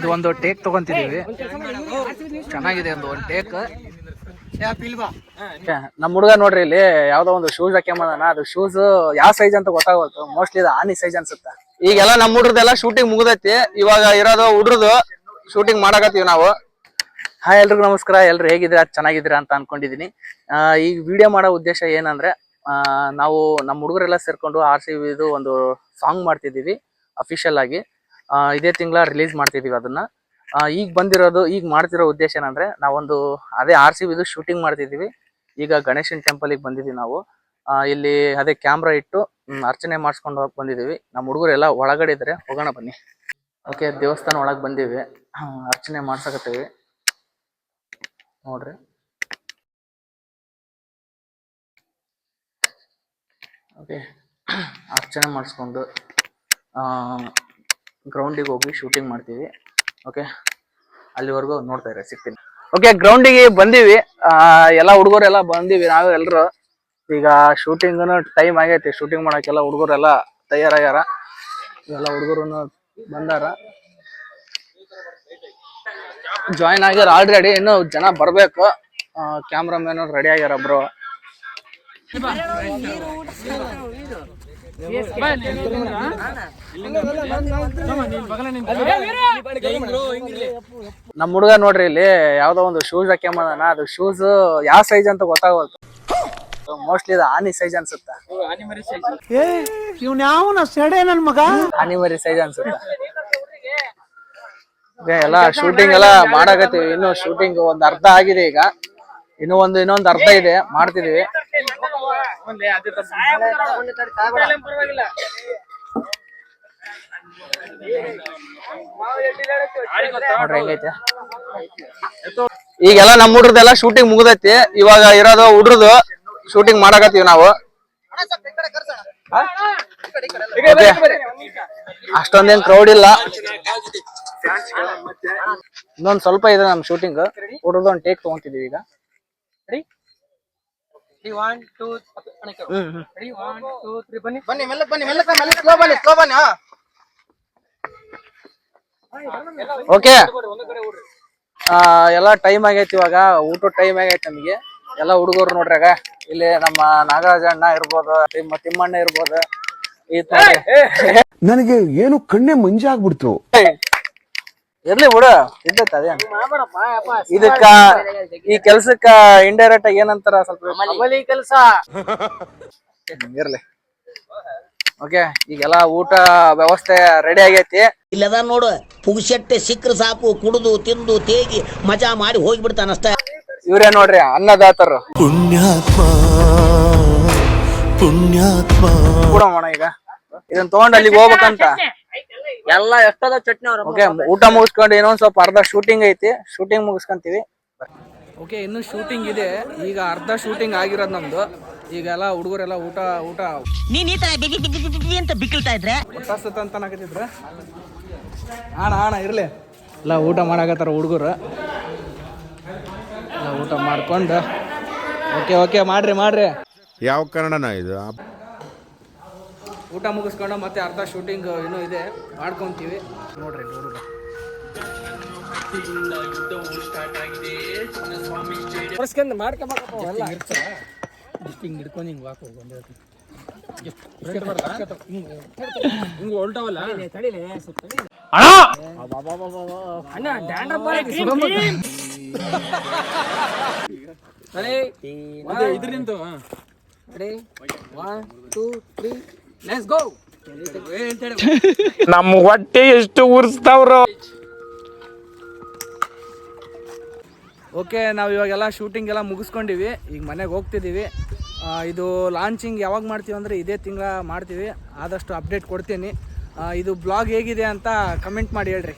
ಇದು ಒಂದು ಟೇಕ್ ತಗೊಂತಿದೀವಿ, ಚೆನ್ನಾಗಿದೆ ಒಂದು ಟೇಕ್. ನಮ್ ಹುಡುಗ ನೋಡ್ರಿ ಇಲ್ಲಿ ಯಾವ್ದೋ ಒಂದು ಶೂಸ್ ಹಾಕ್ಯಂಬದಾನ. ಅದು ಶೂಸ್ ಯಾವ ಸೈಜ್ ಅಂತ ಗೊತ್ತಾಗೋದು, ಮೋಸ್ಟ್ಲಿ ಇದು ಆನಿ ಸೈಜ್ ಅನ್ಸುತ್ತೆ. ಈಗೆಲ್ಲ ನಮ್ ಹುಡ್ರದೆಲ್ಲ ಶೂಟಿಂಗ್ ಮುಗ್ದೈತಿ, ಇವಾಗ ಇರೋದು ಹುಡ್ರದು ಶೂಟಿಂಗ್ ಮಾಡಕತ್ತೀವಿ ನಾವು. ಹಾಯ್ ಎಲ್ರಿಗೂ ನಮಸ್ಕಾರ. ಎಲ್ರು ಹೇಗಿದ್ದೀರಾ, ಚೆನ್ನಾಗಿದ್ದೀರಾ ಅಂತ ಅನ್ಕೊಂಡಿದೀನಿ. ಈಗ ವಿಡಿಯೋ ಮಾಡೋ ಉದ್ದೇಶ ಏನಂದ್ರೆ, ನಾವು ನಮ್ಮ ಹುಡುಗರೆಲ್ಲ ಸೇರ್ಕೊಂಡು RCB ಒಂದು ಸಾಂಗ್ ಮಾಡ್ತಿದೀವಿ ಅಫಿಷಿಯಲ್ ಆಗಿ. ಇದೇ ತಿಂಗಳ ರಿಲೀಸ್ ಮಾಡ್ತಿದೀವಿ ಅದನ್ನ. ಈಗ ಮಾಡ್ತಿರೋ ಉದ್ದೇಶ ಏನಂದ್ರೆ, ನಾವೊಂದು ಅದೇ RCB ಶೂಟಿಂಗ್ ಮಾಡ್ತಿದೀವಿ. ಈಗ ಗಣೇಶನ್ ಟೆಂಪಲ್ಗೆ ಬಂದಿದೀವಿ ನಾವು. ಇಲ್ಲಿ ಅದೇ ಕ್ಯಾಮ್ರಾ ಇಟ್ಟು ಅರ್ಚನೆ ಮಾಡಿಸ್ಕೊಂಡು ಹೋಗಿ ಬಂದಿದೀವಿ. ನಮ್ಮ ಹುಡುಗರೆಲ್ಲ ಒಳಗಡೆ ಇದ್ರೆ, ಹೋಗೋಣ ಬನ್ನಿ. ಓಕೆ, ದೇವಸ್ಥಾನ ಒಳಗೆ ಬಂದೀವಿ, ಅರ್ಚನೆ ಮಾಡ್ಸಕತ್ತೀವಿ ನೋಡ್ರಿ. ಓಕೆ, ಅರ್ಚನೆ ಮಾಡಿಸ್ಕೊಂಡು ಗ್ರೌಂಡಿಗೆ ಹೋಗಿ ಶೂಟಿಂಗ್ ಮಾಡ್ತೀವಿ. ಓಕೆ, ಅಲ್ಲಿವರೆಗೂ ನೋಡ್ತಾ ಇರಿ, ಸಿಗ್ತೀನಿ. ಓಕೆ, ಗ್ರೌಂಡಿಗೆ ಬಂದೀವಿ, ಎಲ್ಲ ಹುಡುಗರೆಲ್ಲ ಬಂದೀವಿ ನಾವು ಎಲ್ರು. ಈಗ ಶೂಟಿಂಗ್ನು ಟೈಮ್ ಆಗೈತಿ, ಶೂಟಿಂಗ್ ಮಾಡಕ್ಕೆಲ್ಲ ಹುಡುಗರೆಲ್ಲ ತಯಾರಾಗ್ಯಾರ. ಎಲ್ಲ ಹುಡುಗರು ಬಂದಾರ, ಜಾಯಿನ್ ಆಗ್ಯಾರ ಆಲ್ರೆಡಿ. ಇನ್ನು ಜನ ಬರ್ಬೇಕು. ಕ್ಯಾಮ್ರಾಮನ್ ರೆಡಿ ಆಗ್ಯಾರ ಬ್ರೋ. ನಮ್ ಹುಡುಗ ನೋಡ್ರಿ ಇಲ್ಲಿ ಯಾವ್ದೋ ಒಂದು ಶೂಸ್ ಹಾಕ್ಯಂಬದಾನ. ಅದು ಶೂಸ್ ಯಾವ ಸೈಜ್ ಅಂತ ಗೊತ್ತಾಗೋದು, ಮೋಸ್ಟ್ಲಿ ಇದು ಆನಿ ಸೈಜ್ ಅನ್ಸುತ್ತೆ. ಆನಿಮರಿ ಸೈಜ್ ಅನ್ಸುತ್ತೆ. ಎಲ್ಲ ಶೂಟಿಂಗ್ ಎಲ್ಲ ಮಾಡಾಕತ್ತೀವಿ. ಇನ್ನು ಶೂಟಿಂಗ್ ಒಂದ್ ಅರ್ಧ ಆಗಿದೆ, ಈಗ ಇನ್ನೊಂದು ಅರ್ಧ ಇದೆ, ಮಾಡ್ತಿದೀವಿ. ಈಗೆಲ್ಲ ನಮ್ ಹುಡ್ರದೆಲ್ಲ ಶೂಟಿಂಗ್ ಮುಗ್ದೈತಿ, ಇವಾಗ ಇರೋದು ಹುಡ್ರದು ಶೂಟಿಂಗ್ ಮಾಡಾಕತ್ತೀವಿ ನಾವು. ಅಷ್ಟೊಂದೇನ್ ಕ್ರೌಡ್ ಇಲ್ಲ, ಇನ್ನೊಂದ್ ಸ್ವಲ್ಪ ಇದೆ ನಮ್ ಶೂಟಿಂಗ್. ಹುಡ್ರದು ಒಂದು ಟೇಕ್ ತಗೊಂತಿದೀವಿ ಈಗ. ಓಕೆ, ಎಲ್ಲ ಟೈಮ್ ಆಗೈತಿ, ಇವಾಗ ಊಟ ಟೈಮ್ ಆಗೈತಿ ನಮಗೆ. ಎಲ್ಲ ಹುಡುಗರು ನೋಡ್ರಾಗ ಇಲ್ಲಿ ನಮ್ಮ ನಾಗರಾಜ ಅಣ್ಣ ಇರ್ಬೋದು, ತಿಮ್ಮಣ್ಣ ಇರ್ಬೋದು. ನನಗೆ ಏನು ಕಣ್ಣೆ ಮಂಜಾಗ್ಬಿಡ್ತು. ಇರ್ಲಿ ಬಿಡು, ಇದ್ದೈತೆ ಅದೇ. ಇದಕ್ಕ ಈ ಕೆಲ್ಸಕ್ಕ ಇಂಡೈರೆಕ್ಟ್ ಆಗಿ ಏನಂತಾರ, ಸ್ವಲ್ಪ ಕೆಲಸ ಇರ್ಲಿ. ಓಕೆ, ಈಗೆಲ್ಲ ಊಟ ವ್ಯವಸ್ಥೆ ರೆಡಿ ಆಗೈತಿ. ಇಲ್ಲದ ನೋಡು, ಪುಗ್ಸೆಟ್ಟೆ ಸಿಕ್ಕ್ರ ಸಾಕು, ಕುಡಿದು ತಿಂದು ತೇಗಿ ಮಜಾ ಮಾಡಿ ಹೋಗ್ಬಿಡ್ತಾನಷ್ಟೇ. ಇವ್ರೇ ನೋಡ್ರಿ ಅನ್ನದಾತರು. ಪುಣ್ಯಾತ್ಮ ಪುಣ್ಯಾತ್ಮ. ಕೂಡ ಮಾಡೋಣ ಈಗ, ಇದನ್ನ ತಗೊಂಡ್ ಅಲ್ಲಿಗೆ ಹೋಗ್ಬೇಕಂತ ಎಲ್ಲ ಎಷ್ಟದ ಚಟ್ನಿ. ಓಕೆ, ಊಟ ಮುಗಿಸ್ಕೊಂಡು ಇನ್ನೊಂದ್ ಸ್ವಲ್ಪ ಅರ್ಧ ಶೂಟಿಂಗ್ ಐತಿ, ಶೂಟಿಂಗ್ ಮುಗಿಸ್ಕೊಂತೀವಿ. ಓಕೆ, ಇನ್ನು ಶೂಟಿಂಗ್ ಇದೆ, ಈಗ ಅರ್ಧ ಶೂಟಿಂಗ್ ಆಗಿರೋದು ನಮ್ದು. ಈಗೆಲ್ಲ ಹುಡುಗರೆಲ್ಲ ಊಟ ಅಂತ ಬಿಕ್ಕಳ್ತಾ ಇದ್ರೆ ಅಂತ ಅನ್ನಕತ್ತಿದ್ರ. ಅಣ್ಣ ಇರ್ಲಿ, ಎಲ್ಲ ಊಟ ಮಾಡಾಕತ್ತಾರ ಹುಡುಗರು. ಎಲ್ಲ ಊಟ ಮಾಡ್ಕೊಂಡು ಓಕೆ ಮಾಡ್ರಿ. ಯಾವ ಕನ್ನಡನ ಇದು? ಊಟ ಮುಗಿಸ್ಕೊಂಡು ಮತ್ತೆ ಅರ್ಧ ಶೂಟಿಂಗ್ ಇನ್ನೂ ಇದೆ, ಮಾಡ್ಕೊಂತೀವಿ ನೋಡ್ರಿ. ಹುಡುಗ ಹಿಂಗ್ ಹಿಡ್ಕೊಂಡು ಹಿಂಗ್ ವಾಕ್ ಹೋಗಿ ಹೊಲ್ಟವಲ್ಲ. ಇದ್ರಿಂದು 1 2 3 ಲೆಟ್ಸ್ ಗೋ. ನಮ್ಮ ಹೊಟ್ಟೆ ಎಷ್ಟು ಉರ್ಸ್ತಾವ್ರ. ಓಕೆ, ನಾವು ಇವಾಗೆಲ್ಲ ಶೂಟಿಂಗ್ ಎಲ್ಲ ಮುಗಿಸ್ಕೊಂಡಿವಿ, ಈಗ ಮನೆಗೆ ಹೋಗ್ತಿದ್ದೀವಿ. ಇದು ಲಾಂಚಿಂಗ್ ಯಾವಾಗ ಮಾಡ್ತೀವಿ ಅಂದರೆ ಇದೇ ತಿಂಗಳ ಮಾಡ್ತೀವಿ. ಆದಷ್ಟು ಅಪ್ಡೇಟ್ ಕೊಡ್ತೀನಿ. ಇದು ಬ್ಲಾಗ್ ಹೇಗಿದೆ ಅಂತ ಕಮೆಂಟ್ ಮಾಡಿ ಹೇಳ್ರಿ.